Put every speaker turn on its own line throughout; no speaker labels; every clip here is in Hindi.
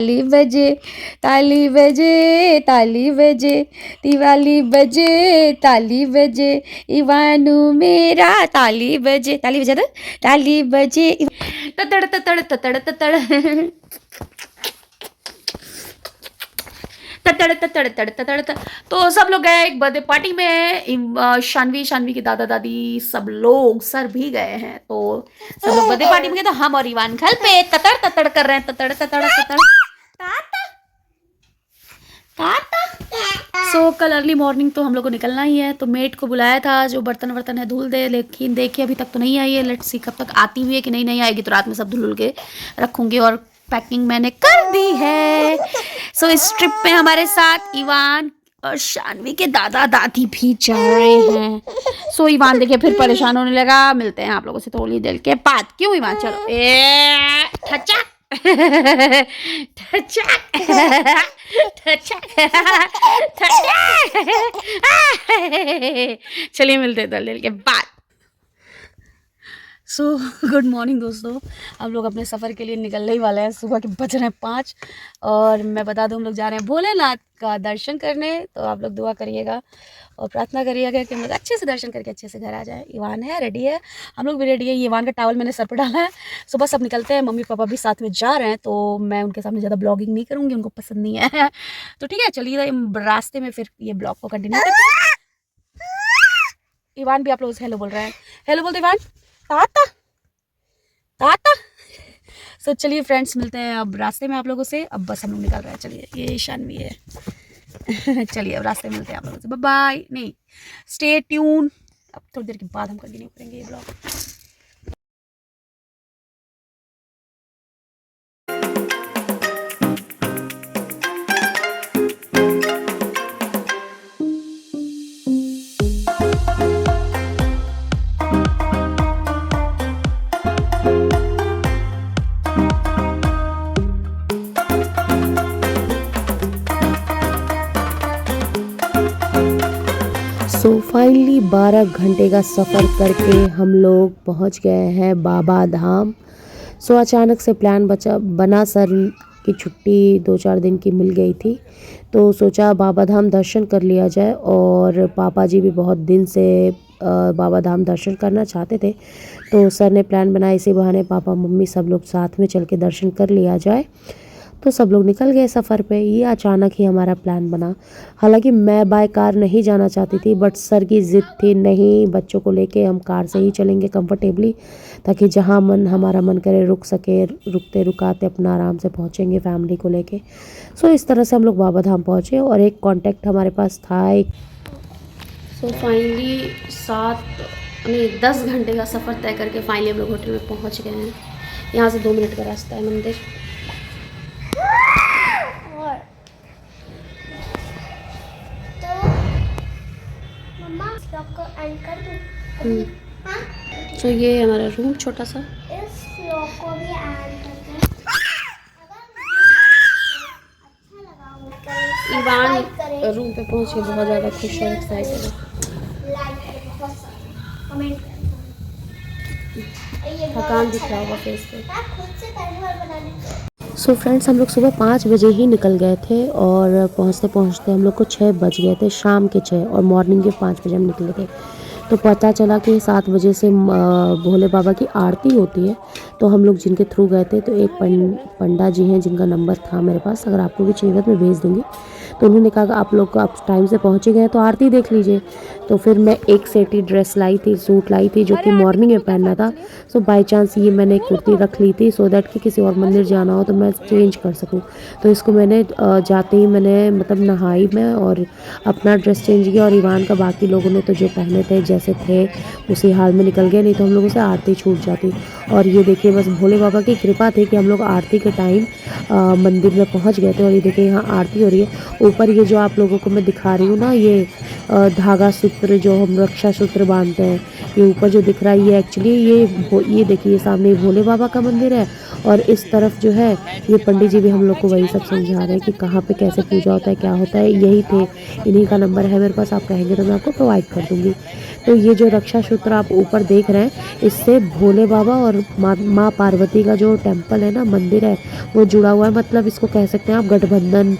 ताली बजे ताली बजे ताली बजे दिवाली बजे ताली बजे इवानू मेरा ताली बजे तो ताली बजे ततड़ ततड़ ततड़ ततड़ ततड़ ततड़ तड़ ततड़ तड़। तो सब लोग गए एक बर्थडे पार्टी में, शानवी के दादा दादी सब लोग सर भी गए हैं। तो सब लोग बर्थडे पार्टी में गए, तो हम और इवान घर पे ततड़ ततड़ कर रहे हैं, ततड़ ततड़ ततड़। सो कल अर्ली मॉर्निंग तो हम लोग को निकलना ही है, तो मेड को बुलाया था जो बर्तन वर्तन है धुल दे, लेकिन देखिए अभी तक तो नहीं आई है। लेट्स सी कब तक आती हुई है कि नहीं आएगी, तो रात में सब धुल के रखूंगी। और पैकिंग मैंने कर दी है। सो इस ट्रिप पे हमारे साथ इवान और शानवी के दादा दादी भी जा रहे हैं। सो इवान देखिए फिर परेशान होने लगा। मिलते हैं आप लोगों से थोड़ी देर के बाद। क्यों इवान? चलो ठचा चलिए मिलते हैं थोड़ी देर के बाद। सो गुड मॉर्निंग दोस्तों, हम लोग अपने सफ़र के लिए निकलने ही वाले हैं। सुबह के बज रहे हैं 5 और मैं बता दूं हम लोग जा रहे हैं भोलेनाथ का दर्शन करने। तो आप लोग दुआ करिएगा और प्रार्थना करिएगा कि हम लोग अच्छे से दर्शन करके अच्छे से घर आ जाएं। इवान है रेडी है, हम लोग भी रेडी है। इवान का टावल मैंने सर पर डाला है। सुबह सब निकलते हैं, मम्मी पापा भी साथ में जा रहे हैं, तो मैं उनके सामने ज़्यादा ब्लॉगिंग नहीं करूँगी, उनको पसंद नहीं है। तो ठीक है, चलिए रास्ते में फिर ये ब्लॉग को कंटिन्यू करते हैं। इवान भी आप लोग हेलो बोल रहे हैं, हेलो बोलते इवान ताता ताता। सो चलिए फ्रेंड्स, मिलते हैं अब रास्ते में आप लोगों से। अब बस हम लोग निकल रहे हैं। चलिए, ये शानवी है। चलिए अब रास्ते में मिलते हैं आप लोगों से। बाय बाय, नहीं स्टे ट्यून। अब थोड़ी देर के बाद हम कंटिन्यू करेंगे ये ब्लॉग।
सो फाइनली 12 घंटे का सफ़र करके हम लोग पहुंच गए हैं बाबा धाम। सो अचानक से प्लान बना, सर की छुट्टी 2-4 दिन की मिल गई थी, तो सोचा बाबा धाम दर्शन कर लिया जाए। और पापा जी भी बहुत दिन से बाबा धाम दर्शन करना चाहते थे, तो सर ने प्लान बनाया इसी बहाने पापा मम्मी सब लोग साथ में चल के दर्शन कर लिया जाए। तो सब लोग निकल गए सफ़र पे। ये अचानक ही हमारा प्लान बना। हालांकि मैं बाय कार नहीं जाना चाहती थी, बट सर की ज़िद थी, नहीं बच्चों को लेके हम कार से ही चलेंगे कंफर्टेबली, ताकि जहाँ हमारा मन करे रुक सके, रुकते रुकाते अपना आराम से पहुँचेंगे फैमिली को लेके। सो इस तरह से हम लोग बाबा धाम पहुँचे और एक कॉन्टेक्ट हमारे पास था।
सो फाइनली 10 घंटे का सफ़र तय करके फाइनली हम लोग होटल में पहुँच गए हैं। यहाँ से 2 मिनट का रास्ता है मंदिर। तो ये हमारा रूम छोटा सा। इवान रूम पे पहुंच के बहुत ज़्यादा खुश और एक्साइटेड है। थकान दिख रहा होगा फेस पे।
सो फ्रेंड्स, हम लोग सुबह 5 बजे ही निकल गए थे और पहुंचते पहुंचते हम लोग को 6 बज गए थे, शाम के 6, और मॉर्निंग के 5 बजे हम निकले थे। तो पता चला कि 7 बजे से भोले बाबा की आरती होती है। तो हम लोग जिनके थ्रू गए थे, तो एक पंडा जी हैं जिनका नंबर था मेरे पास, अगर आपको भी चाहिए तो मैं भेज दूँगी। तो उन्होंने कहा कि आप लोग आप टाइम से पहुँचे गए तो आरती देख लीजिए। तो फिर मैं एक सेट ही ड्रेस लाई थी, सूट लाई थी, जो कि मॉर्निंग में पहनना था। सो बाय चांस ये मैंने एक कुर्ती रख ली थी, सो दैट कि किसी और मंदिर जाना हो तो मैं चेंज कर सकूं। तो इसको मैंने जाते ही मैंने मतलब नहाई मैं और अपना ड्रेस चेंज किया। और इवान का बाकी लोगों ने तो जो पहने थे जैसे थे उसी हाल में निकल गए, नहीं तो हम लोगों से आरती छूट जाती। और ये देखिए बस भोले बाबा की कृपा थी कि हम लोग आरती के टाइम मंदिर में पहुंच गए थे। और ये देखिए यहाँ आरती हो रही है। ऊपर ये जो आप लोगों को मैं दिखा रही हूँ ना, ये धागा सूत्र जो हम रक्षा सूत्र बांधते हैं, ये ऊपर जो दिख रहा है ये एक्चुअली ये देखिए सामने भोले बाबा का मंदिर है। और इस तरफ जो है ये पंडित जी भी हम लोग को वही सब समझा रहे हैं कि कहाँ पे कैसे पूजा होता है, क्या होता है। यही थे, इन्हीं का नंबर है मेरे पास, आप कहेंगे तो मैं आपको प्रोवाइड कर दूँगी। तो ये जो रक्षा सूत्र आप ऊपर देख रहे हैं, इससे भोले बाबा और माँ पार्वती का जो टेम्पल है ना, मंदिर है, वो जुड़ा हुआ है। मतलब इसको कह सकते हैं आप गठबंधन,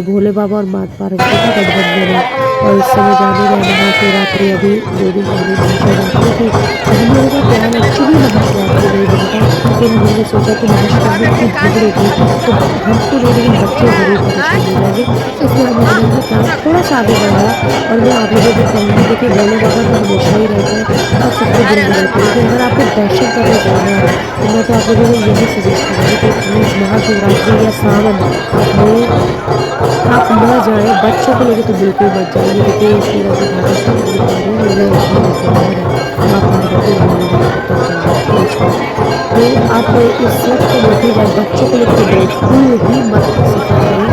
भोले बाबा और माँ पार्वती का गठबंधन है। और इस समय जाने गए महाशिवरात्रि, अभी 2 दिन पहले महाशिवरात्रि थी। तो हम लोगों का प्लान एक्चुअली महाशिवरात्रि नहीं बना था, फिर हम लोगों ने सोचा कि महाशिवरात्रि में इतनी भीड़ होगी तो हम तो नहीं लेकिन बच्चे ज़रूर परेशान हो जाएंगे, इसलिए हम लोगों ने अपना प्लान थोड़ा सा आगे बढ़ाया। और मैं आप लोगों को कहूँगी, देखिए भोले बाबा तो हमेशा ही रहते हैं और सबके दिल में रहते हैं, लेकिन अगर आपको दर्शन करने जाना है तो मैं तो आप लोगों को यही सजेस्ट करूँगी कि प्लीज़ महाशिवरात्रि या सावन में आप न जाएं। बच्चों को लेकर तो बिल्कुल मत जाइए, क्योंकि तीरथ घाटों से मैं बता रही हूँ, ये बाहर है माँ पार्वती भोलेनाथ का टेम्पल है बीच में। तो आप इस वक्त तो मत ही जाए, बच्चों को लेकर तो बिल्कुल ही मत सफ़र करें।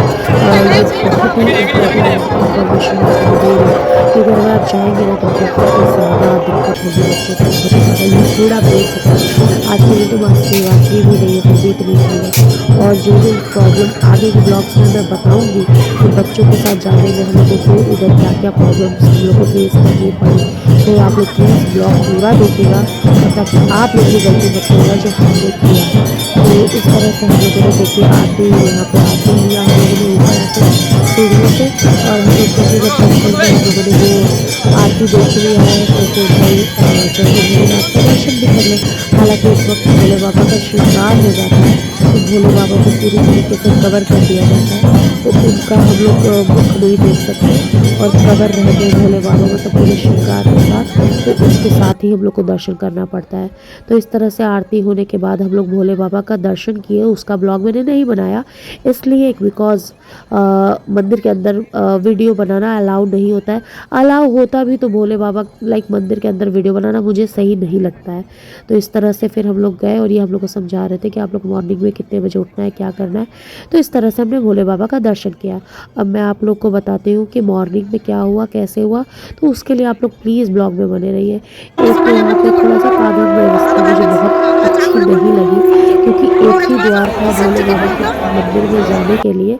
ये बहुत ही इम्पोर्टेंट इन्फॉर्मेशन मैं आपको दे रही हूँ, क्योंकि अगर आप जाएंगे ना तो बहुत ही ज़्यादा दिक्कत होगी बच्चों को, बहुत ही ज़्यादा। ये भीड़ आप देख सकते हैं, आज के दिन तो महाशिवरात्रि भी नहीं है फिर भी इतनी भीड़ है। और जो जो प्रॉब्लम आगे के ब्लॉग्स में मैं बताऊंगी कि बच्चों के साथ जाने में हम लोगों को इधर क्या क्या प्रॉब्लम्स हम लोग को फेस करनी पड़ी, तो आप लोग प्लीज़ ब्लॉग पूरा देखिएगा ताकि आप लोग भी गलती मत करिएगा जो हमने किया है। तो इस तरह से हम लोगों ने देखिए आरती यहाँ पे आरती लिया हम लोगों ने ऊपर आके सीढ़ियों से, और हम लोग जैसे जब टेम्पल में हम लोगों ने वो आरती देख लिया है तो फिर भाई चलो भोलेनाथ का दर्शन भी कर लें। हालांकि इस वक्त भोले बाबा का श्रृंगार हो जाता है, तो भोले बाबा को पूरी तरीके से कवर कर दिया जाता है, तो उनका हम लोग मुख नहीं देख सकते और कवर रहते हैं भोले बाबा मतलब पूरे श्रृंगार के साथ, तो उसके साथ ही हम लोग को दर्शन करना पड़ता है। तो इस तरह से आरती होने के बाद हम लोग भोले बाबा का दर्शन किए। उसका ब्लॉग मैंने नहीं बनाया इसलिए बिकॉज मंदिर के अंदर वीडियो बनाना अलाउ नहीं होता है। अलाउ होता भी तो भोले बाबा लाइक मंदिर के अंदर वीडियो बनाना मुझे सही नहीं लगता है। तो इस तरह से फिर हम लोग गए और ये हम लोग को समझा रहे थे कि आप लोग मॉर्निंग में कितने बजे उठना है, क्या करना है। तो इस तरह से हमने भोले बाबा का दर्शन किया। अब मैं आप लोग को बताती हूँ कि मॉर्निंग में क्या हुआ, कैसे हुआ, तो उसके लिए आप लोग प्लीज़ ब्लॉग में बने रहिए। एक तो यहाँ पे थोड़ा सा कानून व्यवस्था मुझे बहुत अच्छी नहीं लगी, क्योंकि एक ही द्वार था भोले बाबा के मंदिर में जाने के लिए,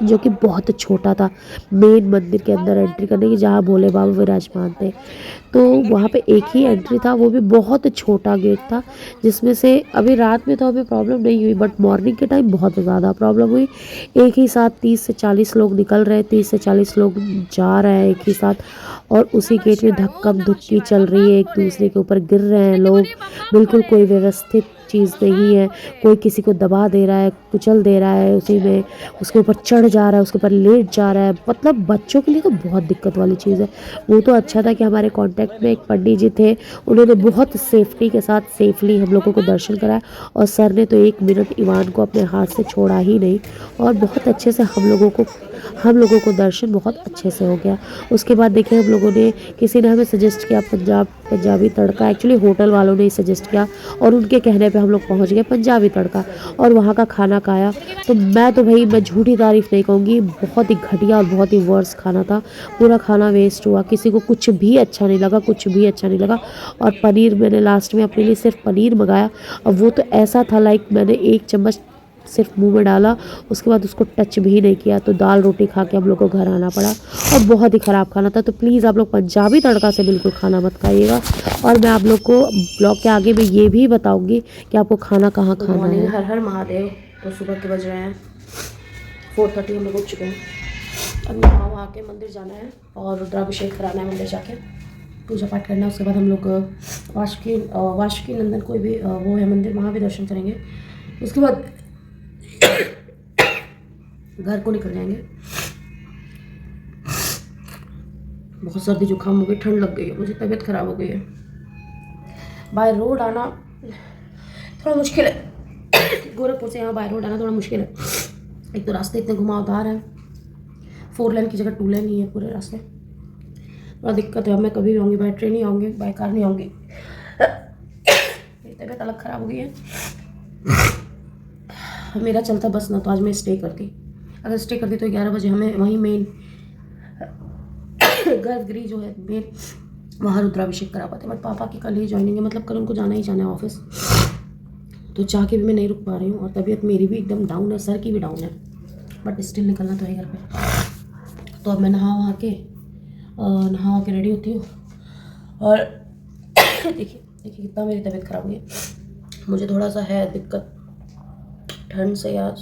जो कि बहुत छोटा था मेन मंदिर के अंदर एंट्री करने की, जहाँ भोले बाबा विराजमान थे। तो वहाँ पे एक ही एंट्री था, वो भी बहुत छोटा गेट था, जिसमें से अभी रात में तो हमें प्रॉब्लम नहीं हुई बट मॉर्निंग के टाइम बहुत ज़्यादा प्रॉब्लम हुई। एक ही साथ 30 से 40 लोग निकल रहे हैं, 30 से 40 लोग जा रहे हैं एक ही साथ, और उसी गेट में धक्कम धुक्की चल रही है, एक दूसरे के ऊपर गिर रहे हैं लोग। बिल्कुल कोई व्यवस्थित चीज़ नहीं है, कोई किसी को दबा दे रहा है, कुचल दे रहा है, उसी में उसके ऊपर चढ़ जा रहा है, उसके ऊपर लेट जा रहा है। मतलब बच्चों के लिए तो बहुत दिक्कत वाली चीज़ है। वो तो अच्छा था कि हमारे कांटेक्ट में एक पंडित जी थे, उन्होंने बहुत सेफ्टी के साथ सेफली हम लोगों को दर्शन कराया, और सर ने तो 1 मिनट ईवान को अपने हाथ से छोड़ा ही नहीं, और बहुत अच्छे से हम लोगों को दर्शन बहुत अच्छे से हो गया। उसके बाद देखिए हम लोगों ने, किसी ने हमें सजेस्ट किया पंजाबी तड़का, एक्चुअली होटल वालों ने ही सजेस्ट किया और उनके कहने पे हम लोग पहुंच गए पंजाबी तड़का, और वहाँ का खाना खाया। तो मैं झूठी तारीफ़ नहीं कहूँगी, बहुत ही घटिया और बहुत ही वर्स्ट खाना था। पूरा खाना वेस्ट हुआ, किसी को कुछ भी अच्छा नहीं लगा, कुछ भी अच्छा नहीं लगा। और पनीर मैंने लास्ट में अपने लिए सिर्फ पनीर मंगाया, और वो तो ऐसा था लाइक मैंने 1 चम्मच सिर्फ मुंह में डाला, उसके बाद उसको टच भी नहीं किया। तो दाल रोटी खा के हम लोग को घर आना पड़ा, और बहुत ही ख़राब खाना था। तो प्लीज़ आप लोग पंजाबी तड़का से बिल्कुल खाना मत खाइएगा। और मैं आप लोग को ब्लॉग के आगे में ये भी बताऊंगी कि आपको खाना कहाँ खाना है।
हर हर महादेव। तो सुबह के बज रहे हैं 4:30, हम लोग उठ चुके हैं। अब यहाँ वहाँ के मंदिर जाना है और रुद्राभिषेक कराना है, मंदिर जाके पूजा पाठ करना है। उसके बाद हम लोग वासुकी नंदन कोई भी वो है मंदिर, वहाँ भी दर्शन करेंगे। उसके बाद घर को निकल जाएंगे। बहुत सर्दी जुकाम हो गई, ठंड लग गई है, मुझे तबीयत ख़राब हो गई है। बाय रोड आना थोड़ा मुश्किल है, गोरखपुर से यहाँ बाय रोड आना थोड़ा मुश्किल है। एक तो रास्ते इतने घुमावदार हैं, 4 लेन की जगह 2 लेन ही है पूरे रास्ते, बड़ा दिक्कत है। अब मैं कभी भी आऊँगी बाय ट्रेन ही आऊँगी, बाय कार नहीं आऊँगी। मेरी तबीयत अलग ख़राब हो गई है। मेरा चलता बस ना तो आज मैं स्टे करती, अगर स्टे करती तो 11 बजे हमें वहीं मेन गर्भगृह जो है मेन, वहाँ रुद्राभिषेक करा पाते। बट पापा की कल ही ज्वाइनिंग है, मतलब कल उनको जाना ही जाना है ऑफिस, तो चाह के भी मैं नहीं रुक पा रही हूँ। और तबीयत मेरी भी एकदम डाउन है, सर की भी डाउन है, बट स्टिल निकलना तो है घर पे। तो अब मैं नहा के रेडी होती हूँ। और देखिए कितना मेरी तबीयत ख़राब हुई है।
मुझे थोड़ा सा है दिक्कत ठंड से, या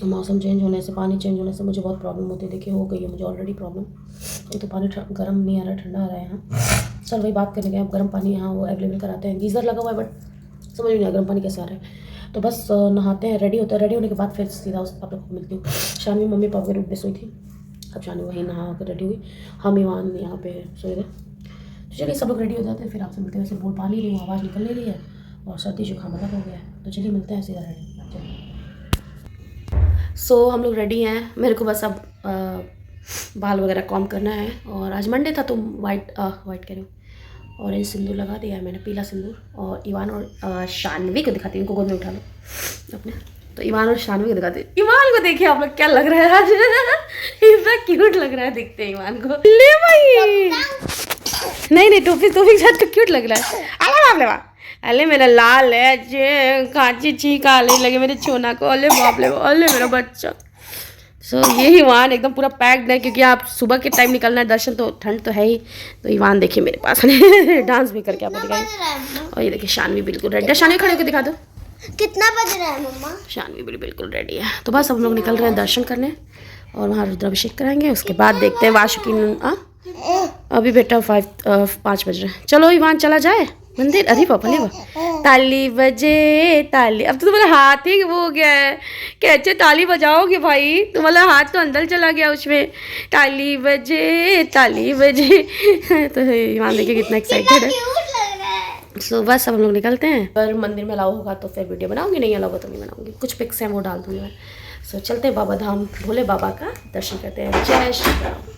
मौसम चेंज होने से, पानी चेंज होने से मुझे बहुत प्रॉब्लम होती है। देखिए हो गई है मुझे ऑलरेडी प्रॉब्लम। एक तो पानी गर्म नहीं आ रहा, ठंडा आ रहा है यहाँ। चल वही बात करने गए, अब गर्म पानी यहाँ वो अवेलेबल कराते हैं। गीज़र लगा हुआ है बट समझ नहीं आया गर्म पानी कैसे आ रहा है। तो बस नहाते हैं, रेडी होते हैं। रेडी होने के बाद फिर सीधा आप लोग को मिलती हूँ। शानवी मम्मी पापा के रूप में सोई थी, अब शानवी वहीं नहा कर रेडी हुई, हम ईवान यहाँ पे सोए थे। तो चलिए सब लोग रेडी हो जाते हैं, फिर आपसे मिलते हैं। वैसे बोल पा नहीं रही हूँ, आवाज़ निकल नहीं रही है और सर्दी जुकाम अलग हो गया है। तो चलिए मिलते हैं सीधा रेडी। सो हम लोग रेडी हैं। मेरे को बस अब बाल वगैरह कॉम करना है। और आज मंडे था तो वाइट कह रही हूँ, ऑरेंज सिंदूर लगा दिया है मैंने, पीला सिंदूर। और ईवान और शानवी को दिखाती हूँ, उनको गोद में उठा लो अपने। तो ईवान और शानवी को दिखाती हूँ। ईवान को देखिए आप लोग क्या लग रहा है आज, इतना क्यूट लग रहा है दिखते हैं ईवान को। ले भाई नहीं टोपी के साथ तो क्यूट लग रहा है। अरे बाप अले मेरा लाल है जे कांची चीख आने लगे मेरे छोना को। अले बाप ले अले मेरा बच्चा। सो ये ईवान एकदम पूरा पैक्ड है, क्योंकि आप सुबह के टाइम निकलना है दर्शन, तो ठंड तो है ही। तो ईवान देखिए मेरे पास डांस भी करके आपको दिखाई। और ये देखिए शानवी बिल्कुल रेडी है। शानवी खड़े होकर दिखा दो
कितना बज रहा है मम्मा।
शानवी बिल्कुल रेडी है। तो बस हम लोग निकल रहे हैं दर्शन करने और वहाँ रुद्राभिषेक कराएंगे। उसके बाद देखते हैं वासुकी। अभी बेटा 5 बज रहे हैं। चलो ईवान चला जाए मंदिर। अरे पापा ले ताली बजे ताली। अब तो तुम्हारा हाथ ही वो हो गया है, कैसे ताली बजाओगे भाई, तुम्हारा हाथ तो अंदर चला गया उसमें। ताली बजे तो ईवान देखिए कितना एक्साइटेड है। सो बस अब हम लोग निकलते हैं। अगर मंदिर में अलाउ होगा तो फिर वीडियो बनाऊंगी, नहीं अलाउ होगा तो नहीं बनाऊंगी। कुछ पिक्स हैं वो डाल दूंगी मैं। सो चलते हैं बाबा धाम, भोले बाबा का दर्शन करते हैं। जय श्री राम।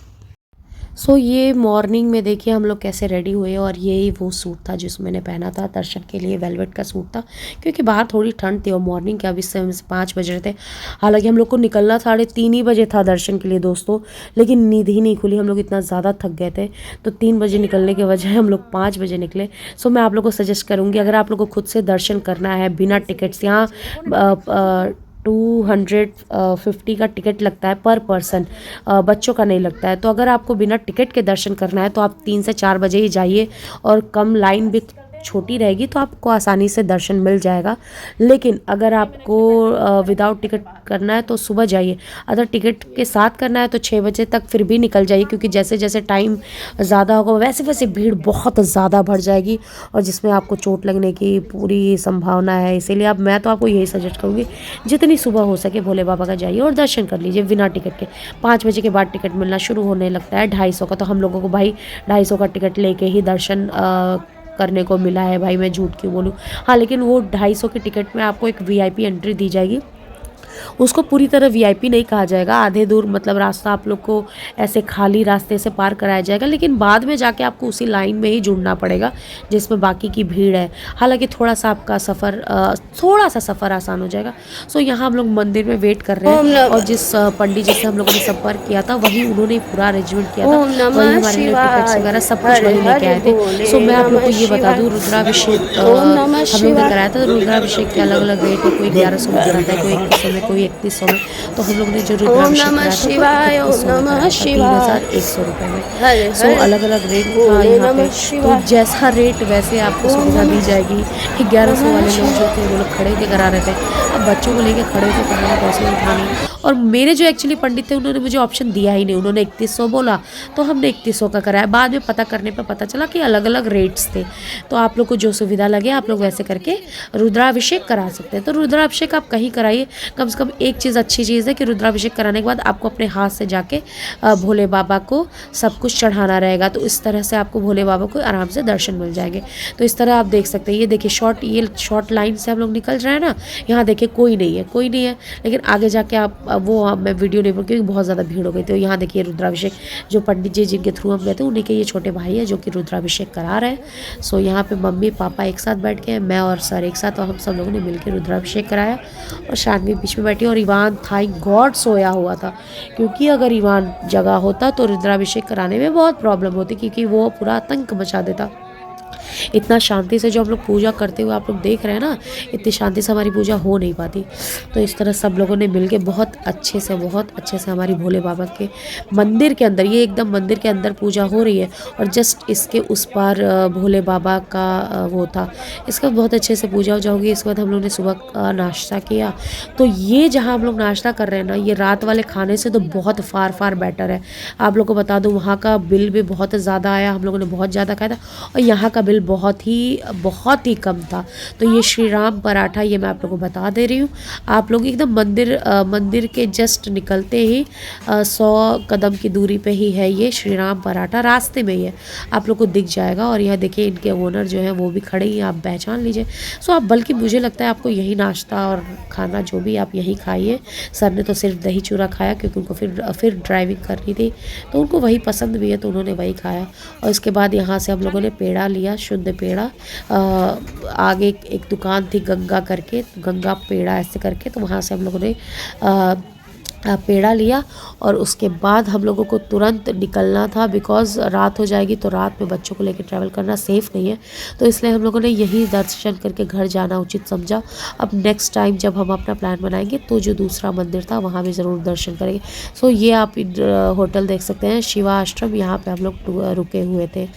सो ये मॉर्निंग में देखिए हम लोग कैसे रेडी हुए। और यही वो सूट था जिसको मैंने पहना था दर्शन के लिए, वेलवेट का सूट था, क्योंकि बाहर थोड़ी ठंड थी और मॉर्निंग के अभी से 5 बज रहे थे। हालांकि हम लोग को निकलना 3:30 ही बजे था दर्शन के लिए दोस्तों, लेकिन नींद ही नहीं खुली। हम लोग इतना ज़्यादा थक गए थे, तो 3 बजे निकलने के बजाय हम लोग 5 बजे निकले। सो मैं आप लोग को सजेस्ट करूँगी, अगर आप लोग को खुद से दर्शन करना है बिना टिकट्स, यहाँ 250 का टिकट लगता है पर पर्सन, बच्चों का नहीं लगता है। तो अगर आपको बिना टिकट के दर्शन करना है तो आप 3 से 4 बजे ही जाइए, और कम लाइन भी छोटी रहेगी तो आपको आसानी से दर्शन मिल जाएगा। लेकिन अगर आपको विदाउट टिकट करना है तो सुबह जाइए, अगर टिकट के साथ करना है तो 6 बजे तक फिर भी निकल जाइए, क्योंकि जैसे जैसे टाइम ज़्यादा होगा वैसे वैसे भीड़ बहुत ज़्यादा बढ़ जाएगी और जिसमें आपको चोट लगने की पूरी संभावना है। इसीलिए अब मैं तो आपको यही सजेस्ट करूँगी, जितनी सुबह हो सके भोले बाबा का जाइए और दर्शन कर लीजिए बिना टिकट के। 5 बजे के बाद टिकट मिलना शुरू होने लगता है 250 का, तो हम लोगों को भाई 250 का टिकट लेके ही दर्शन करने को मिला है भाई, मैं झूठ क्यों बोलूँ। हाँ लेकिन वो 250 के टिकट में आपको एक VIP एंट्री दी जाएगी। उसको पूरी तरह VIP नहीं कहा जाएगा, आधे दूर मतलब रास्ता आप लोग को ऐसे खाली रास्ते से पार कराया जाएगा, लेकिन बाद में जाके आपको उसी लाइन में ही जुड़ना पड़ेगा जिसमें बाकी की भीड़ है। हालांकि थोड़ा सा आपका सफ़र आसान हो जाएगा। सो यहाँ हम लोग मंदिर में वेट कर रहे हैं, और जिस पंडित जी से हम लोगों ने संपर्क किया था वही उन्होंने पूरा अरेंजमेंट किया था, वही हमारे लिए टिकट्स वगैरह सब कुछ वही लेके आए थे। सो मैं आप लोग को ये बता दूँ, रुद्राभिषेक हम लोग ने कराया था। रुद्राभिषेक के अलग अलग रेट है, कोई 1100 में कराता है, कोई 2100 में, कोई 3100 में। तो हम लोग ने जो रुद्राभिषेक कराया था 3100 रुपये में। सो अलग अलग रेट था यहाँ पे, तो जैसा रेट वैसे आपको सुविधा दी जाएगी। 1100 वाले लोग जो थे वो लोग खड़े होकर करा रहे थे, अब बच्चों को लेके खड़े होकर कराना पैसे उठा नहीं। और मेरे जो एक्चुअली पंडित थे उन्होंने मुझे ऑप्शन दिया ही नहीं, उन्होंने 3100 बोला तो हमने 3100 का कराया। बाद में पता करने पर पता चला कि अलग अलग रेट्स थे। तो आप लोग को जो सुविधा लगे आप लोग वैसे करके रुद्राभिषेक करा सकते हैं। तो रुद्राभिषेक आप कहीं कराइए, कम से कम एक चीज़ अच्छी चीज़ है कि रुद्राभिषेक कराने के बाद आपको अपने हाथ से जाके भोले बाबा को सब कुछ चढ़ाना रहेगा। तो इस तरह से आपको भोले बाबा को आराम से दर्शन मिल जाएंगे। तो इस तरह आप देख सकते हैं। ये देखिए शॉर्ट लाइन से हम लोग निकल रहे हैं ना, यहाँ देखिए कोई नहीं है, लेकिन आगे जाके आप मैं वीडियो नहीं बना क्योंकि बहुत ज़्यादा भीड़ हो गई। तो यहाँ देखिए रुद्राभिषेक जो पंडित जी जिनके थ्रू हम गए थे उन्हीं के ये छोटे भाई है जो कि रुद्राभिषेक करा रहे हैं। सो यहाँ पे मम्मी पापा एक साथ बैठ के, मैं और सर एक साथ, और हम सब लोगों ने मिलकर रुद्राभिषेक कराया। और शानवी बीच में बैठी और ईवान थैंक गॉड सोया हुआ था, क्योंकि अगर ईवान जगा होता तो रुद्राभिषेक कराने में बहुत प्रॉब्लम होती, क्योंकि वो पूरा आतंक मचा देता। इतना शांति से जो हम लोग पूजा करते हुए आप लोग देख रहे हैं ना, इतनी शांति से हमारी पूजा हो नहीं पाती। तो इस तरह सब लोगों ने मिलके बहुत अच्छे से हमारी भोले बाबा के मंदिर के अंदर, ये एकदम मंदिर के अंदर पूजा हो रही है और जस्ट इसके उस पार भोले बाबा का वो था। इसका बहुत अच्छे से पूजा वूजा होगी। इसके बाद हम लोग ने सुबह नाश्ता किया। तो ये जहाँ हम लोग नाश्ता कर रहे हैं ना, ये रात वाले खाने से तो बहुत फार बेटर है। आप लोग को बता दूँ, वहाँ का बिल भी बहुत ज़्यादा आया, हम लोगों ने बहुत ज़्यादा खाया था, और यहाँ का बिल बहुत ही कम था। तो ये श्री राम पराठा, ये मैं आप लोगों को बता दे रही हूँ। आप लोग एकदम मंदिर के जस्ट निकलते ही 100 कदम की दूरी पे ही है ये श्री राम पराठा, रास्ते में ही है, आप लोग को दिख जाएगा। और यह देखिए इनके ओनर जो है वो भी खड़े ही, आप पहचान लीजिए। सो आप, बल्कि मुझे लगता है आपको यही नाश्ता और खाना जो भी आप यहीं खाइए। सर ने तो सिर्फ दही चूरा खाया क्योंकि उनको फिर ड्राइविंग करनी थी, तो उनको वही पसंद भी है, तो उन्होंने वही खाया। और इसके बाद यहाँ से हम लोगों ने पेड़ा लिया, शुद्ध पेड़ा। आगे एक दुकान थी गंगा करके, गंगा पेड़ा ऐसे करके, तो वहाँ से हम लोगों ने पेड़ा लिया। और उसके बाद हम लोगों को तुरंत निकलना था, बिकॉज़ रात हो जाएगी, तो रात में बच्चों को लेकर ट्रैवल करना सेफ़ नहीं है। तो इसलिए हम लोगों ने यही दर्शन करके घर जाना उचित समझा। अब नेक्स्ट टाइम जब हम अपना प्लान बनाएंगे तो जो दूसरा मंदिर था वहाँ भी ज़रूर दर्शन करेंगे। सो ये आप होटल देख सकते हैं, शिवा आश्रम, यहाँ पे हम लोग रुके हुए थे।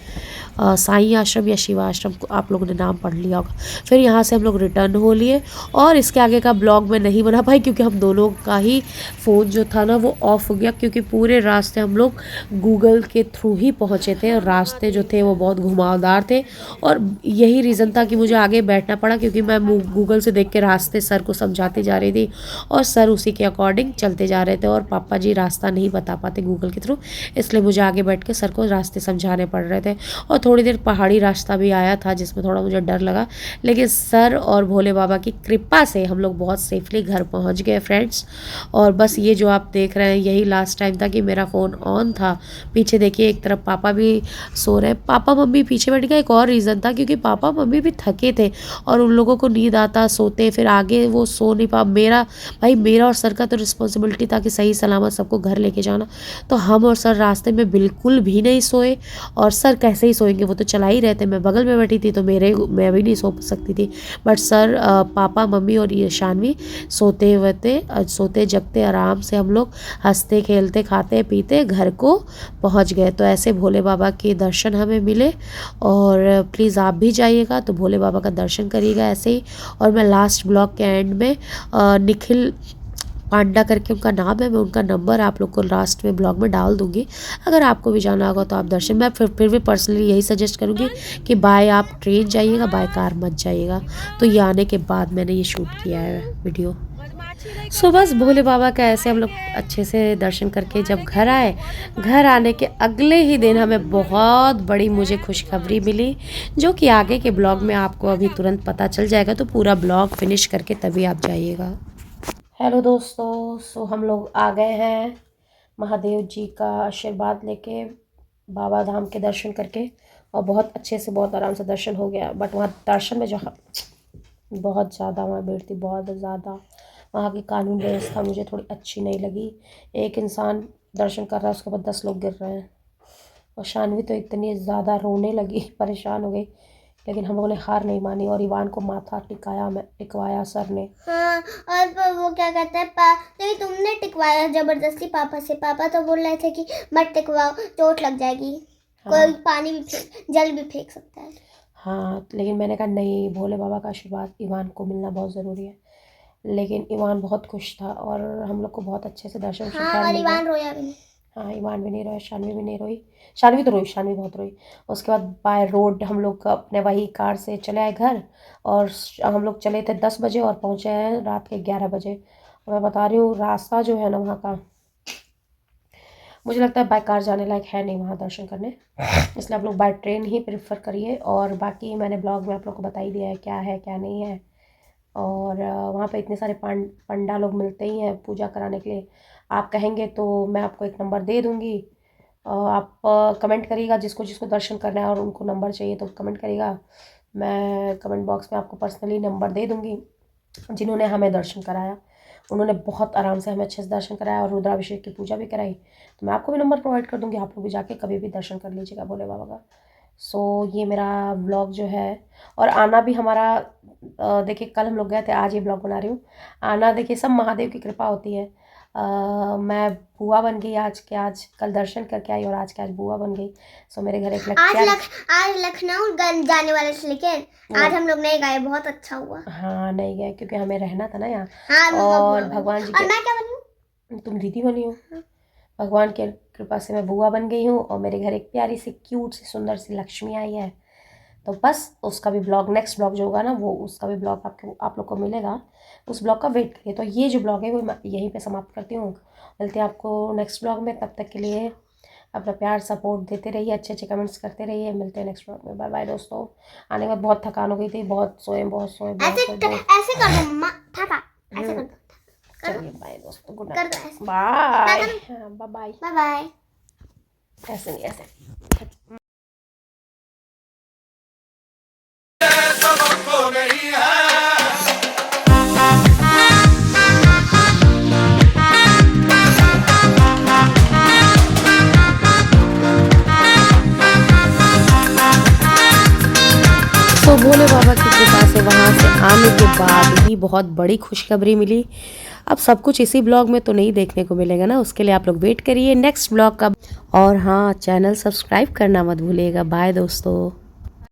साईं आश्रम या शिवा आश्रम को आप लोगों ने नाम पढ़ लिया होगा। फिर यहाँ से हम लोग रिटर्न हो लिए, और इसके आगे का ब्लॉग मैं नहीं बना पाई क्योंकि हम दोनों का ही फ़ोन जो था ना वो ऑफ़ हो गया, क्योंकि पूरे रास्ते हम लोग गूगल के थ्रू ही पहुँचे थे, और रास्ते जो थे वो बहुत घुमावदार थे। और यही रीज़न था कि मुझे आगे बैठना पड़ा, क्योंकि मैं गूगल से देख के रास्ते सर को समझाती जा रही थी, और सर उसी के अकॉर्डिंग चलते जा रहे थे, और पापा जी रास्ता नहीं बता पाते गूगल के थ्रू, इसलिए मुझे आगे बैठ के सर को रास्ते समझाने पड़ रहे थे। और थोड़ी देर पहाड़ी रास्ता भी आया था जिसमें थोड़ा मुझे डर लगा, लेकिन सर और भोले बाबा की कृपा से हम लोग बहुत सेफली घर पहुंच गए फ्रेंड्स। और बस ये जो आप देख रहे हैं यही लास्ट टाइम था कि मेरा फ़ोन ऑन था। पीछे देखिए एक तरफ पापा भी सो रहे हैं, पापा मम्मी पीछे बैठ गए। एक और रीज़न था क्योंकि पापा मम्मी भी थके थे, और उन लोगों को नींद आता, सोते, फिर आगे वो सो नहीं पा। मेरा और सर का तो रिस्पॉन्सिबिलिटी था कि सही सलामत सबको घर लेके जाना। तो हम और सर रास्ते में बिल्कुल भी नहीं सोए, और सर कैसे ही सोएंगे, वो तो चला ही रहे थे। मैं बगल में बैठी थी तो मैं भी नहीं सो सकती थी, बट सर, पापा मम्मी और ये शानवी सोते हुए थे। सोते जगते आराम से हम लोग हंसते खेलते खाते पीते घर को पहुंच गए। तो ऐसे भोले बाबा के दर्शन हमें मिले, और प्लीज़ आप भी जाइएगा तो भोले बाबा का दर्शन करिएगा ऐसे ही। और मैं लास्ट ब्लॉग के एंड में निखिल पांडा करके उनका नाम है, मैं उनका नंबर आप लोग को लास्ट में ब्लॉग में डाल दूंगी। अगर आपको भी जाना होगा तो आप दर्शन, मैं फिर भी पर्सनली यही सजेस्ट करूँगी कि बाय आप ट्रेन जाइएगा, बाय कार मत जाइएगा। तो ये आने के बाद मैंने ये शूट किया है वीडियो। सो बस भोले बाबा का ऐसे हम लोग अच्छे से दर्शन करके जब घर आए, घर आने के अगले ही दिन हमें बहुत बड़ी मुझे खुशखबरी मिली, जो कि आगे के ब्लॉग में आपको अभी तुरंत पता चल जाएगा। तो पूरा ब्लॉग फिनिश करके तभी आप जाइएगा। हेलो दोस्तों, सो हम लोग आ गए हैं महादेव जी का आशीर्वाद लेके, बाबा धाम के दर्शन करके, और बहुत अच्छे से बहुत आराम से दर्शन हो गया। बट वहाँ दर्शन में जो बहुत ज़्यादा वहाँ भीड़ थी, बहुत ज़्यादा। वहाँ की कानून व्यवस्था मुझे थोड़ी अच्छी नहीं लगी। एक इंसान दर्शन कर रहा है, उसके बाद 10 लोग गिर रहे हैं। और शानवी तो इतनी ज़्यादा रोने लगी, परेशान हो गई, लेकिन हम लोगों ने हार नहीं मानी और इवान को माथा टिकवाया सर ने।
हाँ, और वो क्या कहते हैं लेकिन तुमने टिकवाया जबरदस्ती पापा से। पापा तो बोल रहे थे कि मत टिकवाओ, चोट लग जाएगी।
हाँ।
कोई पानी भी जल भी फेंक सकता है।
हाँ, लेकिन मैंने कहा नहीं, भोले बाबा का आशीर्वाद इवान को मिलना बहुत ज़रूरी है। लेकिन इवान बहुत खुश था, और हम लोग को बहुत अच्छे से दर्शन
हाँ, और इवान रोया भी नहीं।
हाँ, इवान भी नहीं रोया, शानवी भी नहीं रोई। शानवी तो रोई, शानवी बहुत रोई। उसके बाद बाय रोड हम लोग अपने वही कार से चले आए घर, और हम लोग चले थे 10 बजे और पहुँचे हैं रात के 11 बजे। मैं बता रही हूँ रास्ता जो है ना वहाँ का, मुझे लगता है बाय कार जाने लायक है नहीं वहाँ दर्शन करने, इसलिए आप लोग बाय ट्रेन ही प्रेफर करिए। और बाकी मैंने ब्लॉग में आप लोग को बता ही दिया है क्या नहीं है। और वहाँ पे इतने सारे पंडा लोग मिलते ही हैं पूजा कराने के लिए। आप कहेंगे तो मैं आपको एक नंबर दे दूँगी, आप कमेंट करिएगा जिसको जिसको दर्शन करना है और उनको नंबर चाहिए तो कमेंट करिएगा। मैं कमेंट बॉक्स में आपको पर्सनली नंबर दे दूँगी। जिन्होंने हमें दर्शन कराया उन्होंने बहुत आराम से हमें अच्छे से दर्शन कराया, और रुद्राभिषेक की पूजा भी कराई। तो मैं आपको भी नंबर प्रोवाइड कर दूँगी, आप लोग भी जाके कभी भी दर्शन कर लीजिएगा भोले बाबा का। सो ये मेरा ब्लॉग जो है, और आना भी हमारा देखिए कल हम लोग गए थे, आज ये ब्लॉग बना रही हूँ। आना देखिए सब महादेव की कृपा होती है। मैं बुआ बन गई आज के आज, कल दर्शन करके आई और आज के आज बुआ बन गई। सो मेरे घर एक
आज लखनऊ जाने वाले थे, लेकिन आज हम लोग नहीं गए, बहुत अच्छा हुआ।
हाँ नहीं गए क्योंकि हमें रहना था ना यहाँ।
हाँ,
और भगवान जी
और
के,
मैं क्या बनी?
तुम दीदी बनी हो। भगवान की कृपा से मैं बुआ बन गई हूँ और मेरे घर एक प्यारी सी क्यूट सी सुंदर सी लक्ष्मी आई है। तो बस उसका भी ब्लॉग, नेक्स्ट ब्लॉग जो होगा ना वो, उसका भी ब्लॉग आप लोग को मिलेगा। उस ब्लॉग का वेट करिए। तो ये जो ब्लॉग है वो मैं यहीं पे समाप्त करती हूँ। मिलते हैं आपको नेक्स्ट ब्लॉग में। तब तक के लिए अपना प्यार सपोर्ट देते रहिए, अच्छे अच्छे कमेंट्स करते रहिए। मिलते हैं नेक्स्ट ब्लॉग में। बाय बाय दोस्तों। आने के बाद बहुत थकान हो गई थी, बहुत सोए
ऐसे कर दो मम्मा, टाटा ऐसे कर दो।
चलिए बाय दोस्तों, गुड
कर
नाइट,
दो ऐसे।
Bye bye bye.
Bye bye.
ऐसे नहीं, ऐसे। तो भोले बाबा की कृपा से वहाँ से आने के बाद ही बहुत बड़ी खुशखबरी मिली। अब सब कुछ इसी ब्लॉग में तो नहीं देखने को मिलेगा ना, उसके लिए आप लोग वेट करिए नेक्स्ट ब्लॉग का। और हाँ, चैनल सब्सक्राइब करना मत भूलिएगा। बाय दोस्तों।